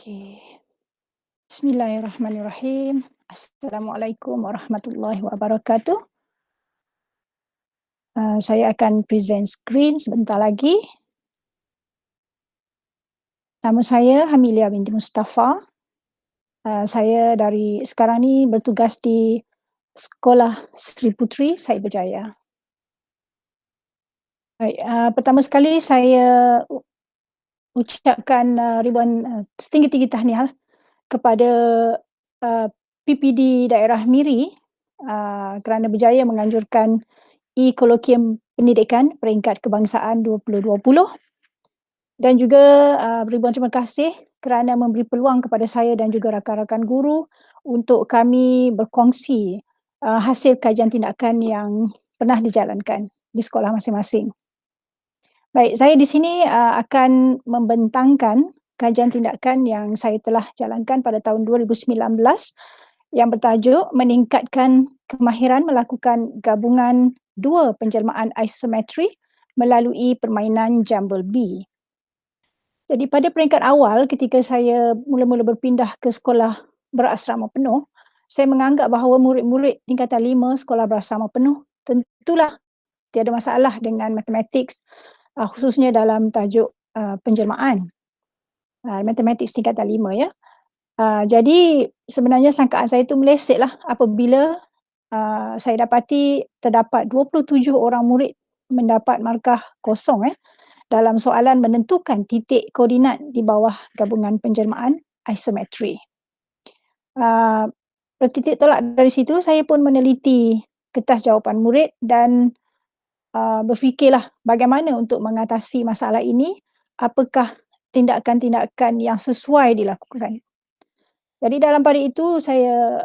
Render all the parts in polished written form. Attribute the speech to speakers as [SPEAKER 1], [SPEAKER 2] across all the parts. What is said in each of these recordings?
[SPEAKER 1] Okey. Bismillahirrahmanirrahim. Assalamualaikum warahmatullahi wabarakatuh. Saya akan present screen sebentar lagi. Nama saya Hamilia binti Mustafa. Saya sekarang ni bertugas di Sekolah Sri Puteri Said Berjaya. Baik, pertama sekali saya ucapkan ribuan setinggi-tinggi tahniah kepada uh, PPD Daerah Miri kerana berjaya menganjurkan E-Kolokium Pendidikan Peringkat Kebangsaan 2020 dan juga ribuan terima kasih kerana memberi peluang kepada saya dan juga rakan-rakan guru untuk kami berkongsi hasil kajian tindakan yang pernah dijalankan di sekolah masing-masing. Baik, saya di sini akan membentangkan kajian tindakan yang saya telah jalankan pada tahun 2019 yang bertajuk meningkatkan kemahiran melakukan gabungan dua penjelmaan isometri melalui permainan Jumble Bee. Jadi pada peringkat awal ketika saya mula-mula berpindah ke sekolah berasrama penuh, saya menganggap bahawa murid-murid tingkatan 5 sekolah berasrama penuh tentulah tiada masalah dengan matematik khususnya dalam tajuk penjelmaan. Matematik tingkatan 5 ya. Jadi sebenarnya sangkaan saya itu melesetlah apabila saya dapati terdapat 27 orang murid mendapat markah kosong dalam soalan menentukan titik koordinat di bawah gabungan penjelmaan isometri. Bertitik tolak dari situ saya pun meneliti kertas jawapan murid dan berfikirlah bagaimana untuk mengatasi masalah ini, apakah tindakan-tindakan yang sesuai dilakukan. Jadi dalam pada itu saya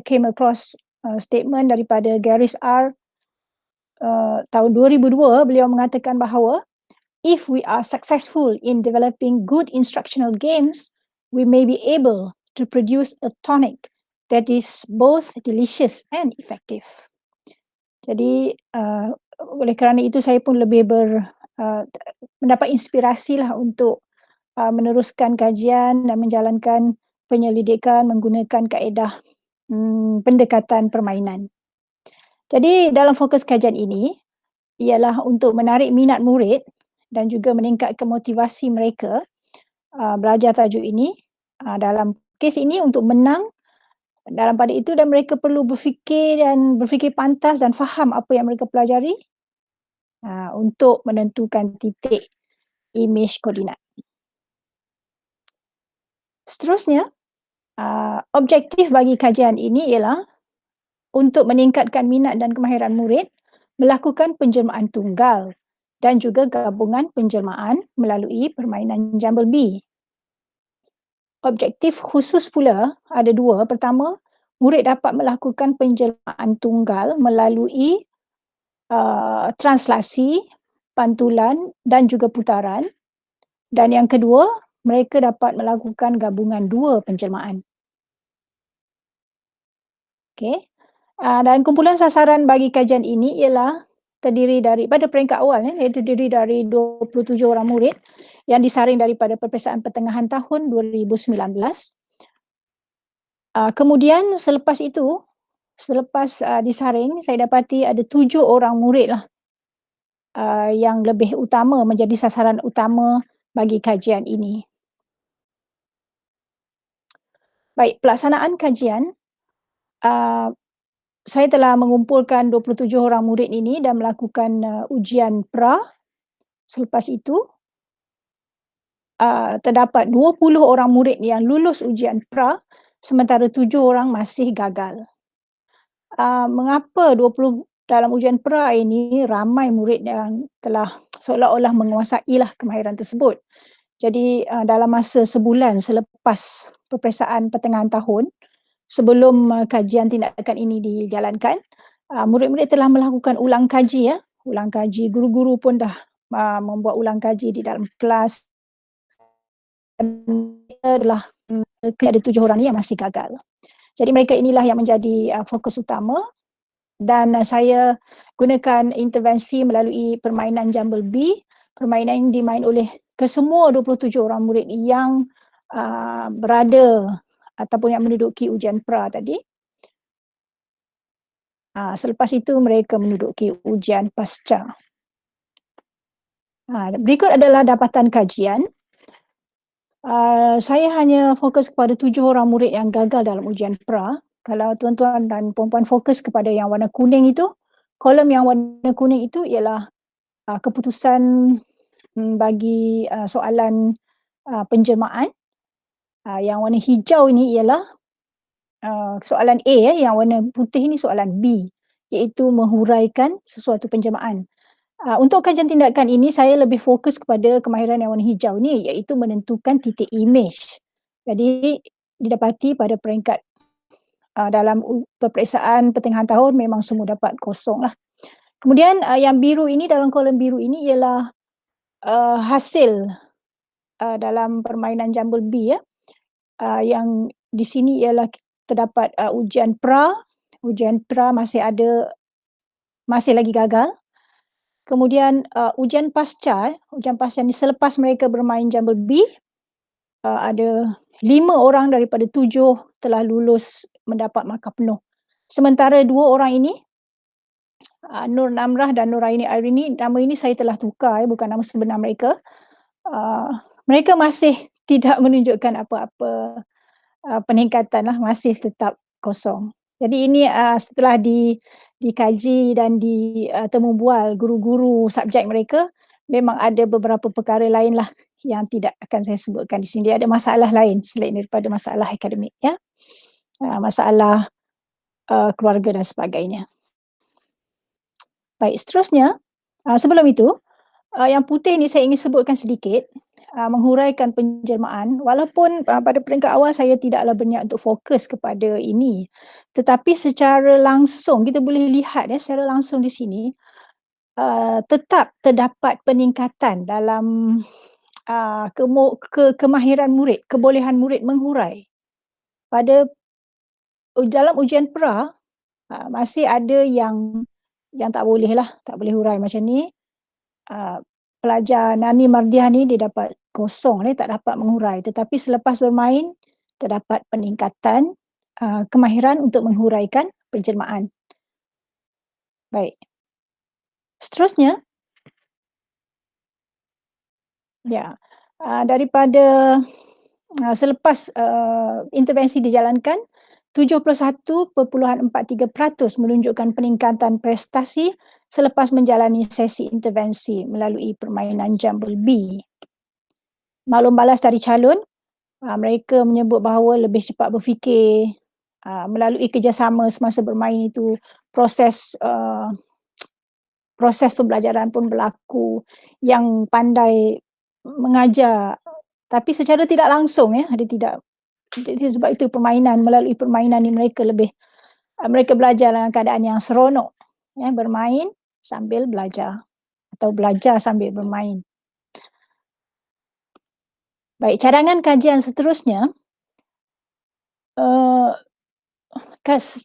[SPEAKER 1] came across statement daripada Garris R tahun 2002. Beliau mengatakan bahawa if we are successful in developing good instructional games, we may be able to produce a tonic that is both delicious and effective. Jadi oleh kerana itu saya pun lebih mendapat inspirasilah untuk meneruskan kajian dan menjalankan penyelidikan menggunakan kaedah pendekatan permainan. Jadi dalam fokus kajian ini ialah untuk menarik minat murid dan juga meningkatkan motivasi mereka belajar tajuk ini. Dalam kes ini untuk menang dalam pada itu dan mereka perlu berfikir pantas dan faham apa yang mereka pelajari untuk menentukan titik imej koordinat. Seterusnya, objektif bagi kajian ini ialah untuk meningkatkan minat dan kemahiran murid melakukan penjelmaan tunggal dan juga gabungan penjelmaan melalui permainan Jumble Bee. Objektif khusus pula ada dua. Pertama, murid dapat melakukan penjelmaan tunggal melalui translasi, pantulan dan juga putaran. Dan yang kedua, mereka dapat melakukan gabungan dua penjelmaan. Okey. Dan kumpulan sasaran bagi kajian ini ialah pada peringkat awal terdiri dari 27 orang murid yang disaring daripada peperiksaan pertengahan tahun 2019. Kemudian selepas disaring, saya dapati ada 7 orang murid yang lebih utama menjadi sasaran utama bagi kajian ini. Baik, pelaksanaan kajian, saya telah mengumpulkan 27 orang murid ini dan melakukan ujian pra. Selepas itu, terdapat 20 orang murid yang lulus ujian pra, sementara 7 orang masih gagal. Mengapa 20 dalam ujian pra ini ramai murid yang telah seolah-olah menguasailah kemahiran tersebut. Jadi dalam masa sebulan selepas peperiksaan pertengahan tahun, sebelum kajian tindakan ini dijalankan, murid-murid telah melakukan ulang kaji. Ulang kaji, guru-guru pun dah membuat ulang kaji di dalam kelas. Adalah ada 7 orang ni yang masih gagal. Jadi mereka inilah yang menjadi fokus utama dan saya gunakan intervensi melalui permainan Jumble Bee. Permainan ini dimain oleh kesemua 27 orang murid yang berada ataupun yang menduduki ujian pra tadi. Selepas itu mereka menduduki ujian pasca. Berikut adalah dapatan kajian. Saya hanya fokus kepada 7 orang murid yang gagal dalam ujian pra. Kalau tuan-tuan dan puan-puan fokus kepada yang warna kuning itu, kolom yang warna kuning itu ialah keputusan bagi soalan penjelmaan. Yang warna hijau ini ialah soalan A, yang warna putih ini soalan B, iaitu menghuraikan sesuatu penjelmaan. Untuk kajian tindakan ini, saya lebih fokus kepada kemahiran yang warna hijau ni, iaitu menentukan titik imej. Jadi, didapati pada peringkat dalam peperiksaan pertengahan tahun memang semua dapat kosong lah. Kemudian yang biru ini, dalam kolom biru ini ialah hasil dalam permainan jambul B ya. Yang di sini ialah terdapat ujian pra masih lagi gagal. Kemudian ujian pasca ni selepas mereka bermain jambul B, ada 5 orang daripada 7 telah lulus mendapat markah penuh. Sementara 2 orang ini, Nur Namrah dan Nuraini Airini, nama ini saya telah tukar, bukan nama sebenar mereka. Mereka masih tidak menunjukkan apa-apa peningkatan lah, masih tetap kosong. Jadi ini setelah dikaji dan ditemu bual guru-guru subjek mereka, memang ada beberapa perkara lain lah yang tidak akan saya sebutkan di sini. Dia ada masalah lain selain daripada masalah akademik ya. Masalah keluarga dan sebagainya. Baik, seterusnya, sebelum itu, yang putih ni saya ingin sebutkan sedikit, menghuraikan penjelmaan, walaupun pada peringkat awal saya tidaklah berniat untuk fokus kepada ini, tetapi secara langsung kita boleh lihat secara langsung di sini tetap terdapat peningkatan dalam kemahiran murid, kebolehan murid menghurai. Dalam ujian pra masih ada yang tak boleh hurai macam ni. Pelajar Nani Mardiah ni dia dapat kosong, dia tak dapat menghurai, tetapi selepas bermain terdapat peningkatan kemahiran untuk menghuraikan penjelmaan. Baik. Seterusnya, daripada selepas intervensi dijalankan, 71.43% menunjukkan peningkatan prestasi selepas menjalani sesi intervensi melalui permainan jambul B. Maklum balas dari calon, mereka menyebut bahawa lebih cepat berfikir, melalui kerjasama semasa bermain itu, proses pembelajaran pun berlaku, yang pandai mengajar, tapi secara tidak langsung sebab itu melalui permainan ni mereka belajar dalam keadaan yang seronok, bermain sambil belajar atau belajar sambil bermain. Baik, cadangan kajian seterusnya,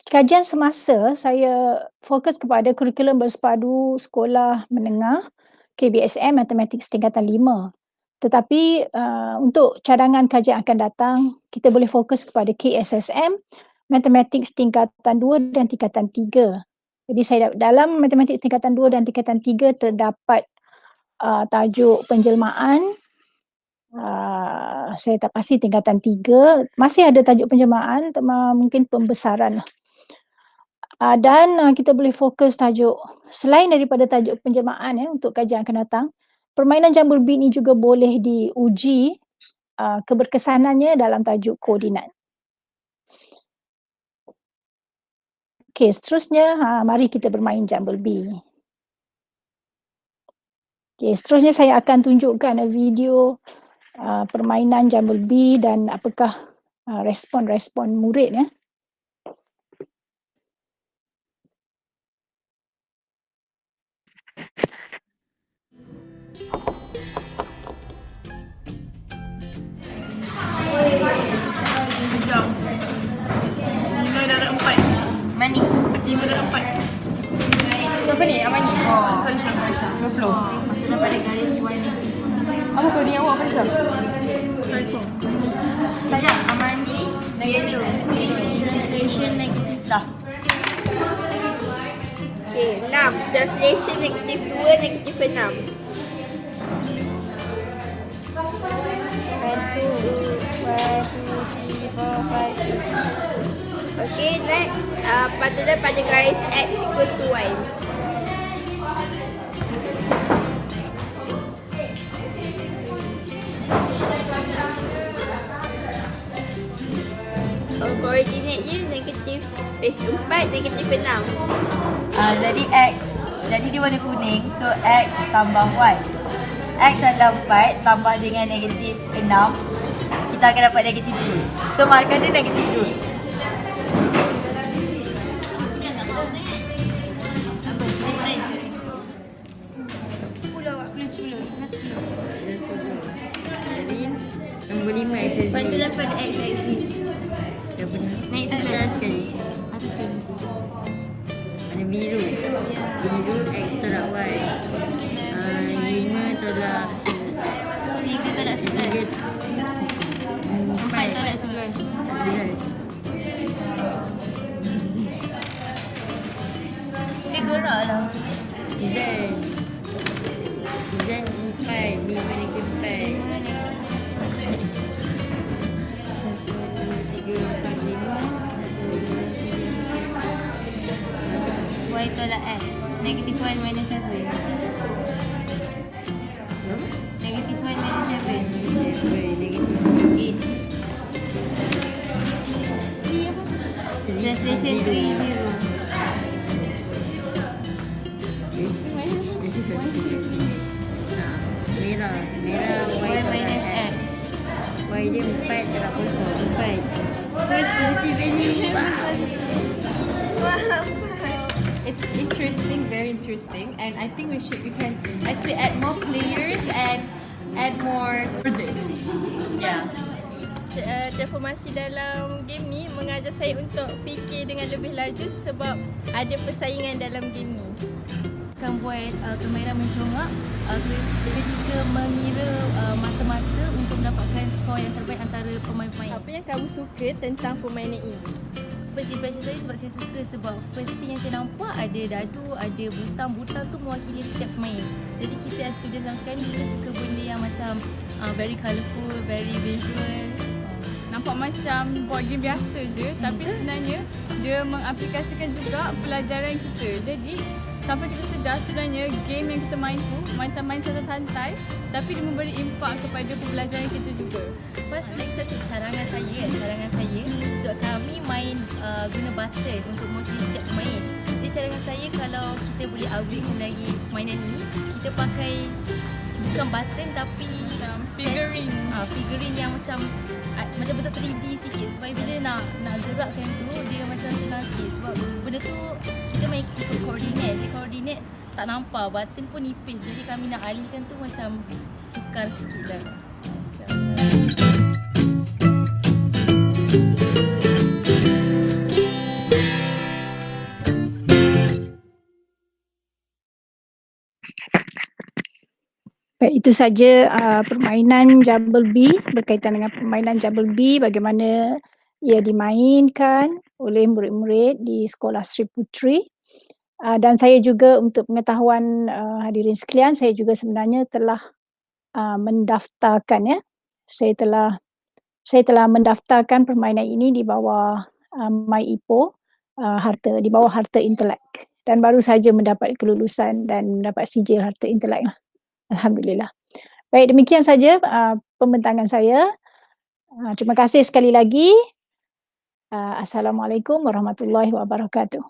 [SPEAKER 1] kajian semasa saya fokus kepada kurikulum bersepadu sekolah menengah KBSM Matematik tingkatan 5. Tetapi untuk cadangan kajian akan datang, kita boleh fokus kepada KSSM, Matematik tingkatan 2 dan tingkatan 3. Jadi saya dalam Matematik tingkatan 2 dan tingkatan 3 terdapat tajuk penjelmaan. Saya tak pasti tingkatan 3, masih ada tajuk penjelmaan, mungkin pembesaran lah. Dan kita boleh fokus tajuk, selain daripada tajuk penjelmaan untuk kajian akan datang, permainan jambul B ni juga boleh diuji keberkesanannya dalam tajuk koordinat. Okey, seterusnya mari kita bermain jambul B. Okey, seterusnya saya akan tunjukkan video permainan jambul B dan apakah respon-respon murid ya.
[SPEAKER 2] Jam 5 darab 4. Mana? 5 darab 4. Apa ni? Apa ni? Kalisha. 20. Masukkan pada garis 180. Apa coding awak Faisal?
[SPEAKER 3] Saya Amani yellow. Translation negative dah. Okay, 6. Translation negatif 2, negatif 6. 1, 2, 3, 4, 5, 6. Okay, next. Patulah pada garis X equals to Y. Coordinate dia negatif 4, negatif 6.
[SPEAKER 4] Jadi X. Jadi dia warna kuning. So X tambah Y. X adalah 4 tambah dengan negatif 6. Kita akan dapat negatif 2. So markah dia negatif 2.
[SPEAKER 3] Nombor 5 axis. Patulah pada X axis. Naik sebelah atas sekali. Atas sekali. Ada biru. Biru X tolak Y. 5 tolak 3 tolak 11. 4 tolak 11. 11. Dia gerak lah. Z. Z 4. 5 negatif 4. 1, 2, 3, 4, 5. Y tolak X. Negative 1 minus 7. Negative 1 minus 7. Negative 8. Translation 3, 0. Merah. Y minus X. Y dia 4 tolak 0. 4. Positive value.
[SPEAKER 2] It's interesting, very interesting, and I think we can actually add more players and add more for this. Yeah.
[SPEAKER 5] Transformasi dalam game ni mengajar saya untuk fikir dengan lebih laju sebab ada persaingan dalam game ni.
[SPEAKER 3] Akan buat kamera mencolok ketika mengira mata-mata untuk mendapatkan skor yang terbaik antara pemain-pemain.
[SPEAKER 5] Apa yang kamu suka tentang permainan ini?
[SPEAKER 3] First impression saya sebab saya suka sebab first thing yang saya nampak ada dadu, ada butang-butang tu mewakili setiap pemain. Jadi kita as student zaman sekarang ni kita suka benda yang macam very colourful, very visual.
[SPEAKER 5] Nampak macam board game biasa je, tapi sebenarnya dia mengaplikasikan juga pelajaran kita. Jadi sampai kita sedar sebenarnya game yang kita main tu macam main santai-santai, tapi dia memberi impak kepada pembelajaran kita juga.
[SPEAKER 3] First next satu carangan saya sebab kami main guna button untuk motif setiap pemain. Jadi carangan saya kalau kita boleh upgradekan lagi mainan ni, kita pakai bukan button tapi
[SPEAKER 5] Figurine.
[SPEAKER 3] Figurine yang macam betul 3D sikit supaya bila nak gerakkan tu dia macam senang sikit sebab benda tu kita main ikut koordinat tak nampak, button pun nipis, jadi kami nak alihkan tu macam sukar sikit lah.
[SPEAKER 1] Baik, itu saja permainan Jumble Bee, berkaitan dengan permainan Jumble Bee, bagaimana ia dimainkan oleh murid-murid di Sekolah Sri Putri. Dan saya juga untuk pengetahuan hadirin sekalian, saya juga sebenarnya telah mendaftarkan ya. Saya telah mendaftarkan permainan ini di bawah MyIPO, di bawah Harta Intelek, dan baru saja mendapat kelulusan dan mendapat sijil Harta Intelek lah. Alhamdulillah. Baik, demikian saja pembentangan saya. Terima kasih sekali lagi. Assalamualaikum warahmatullahi wabarakatuh.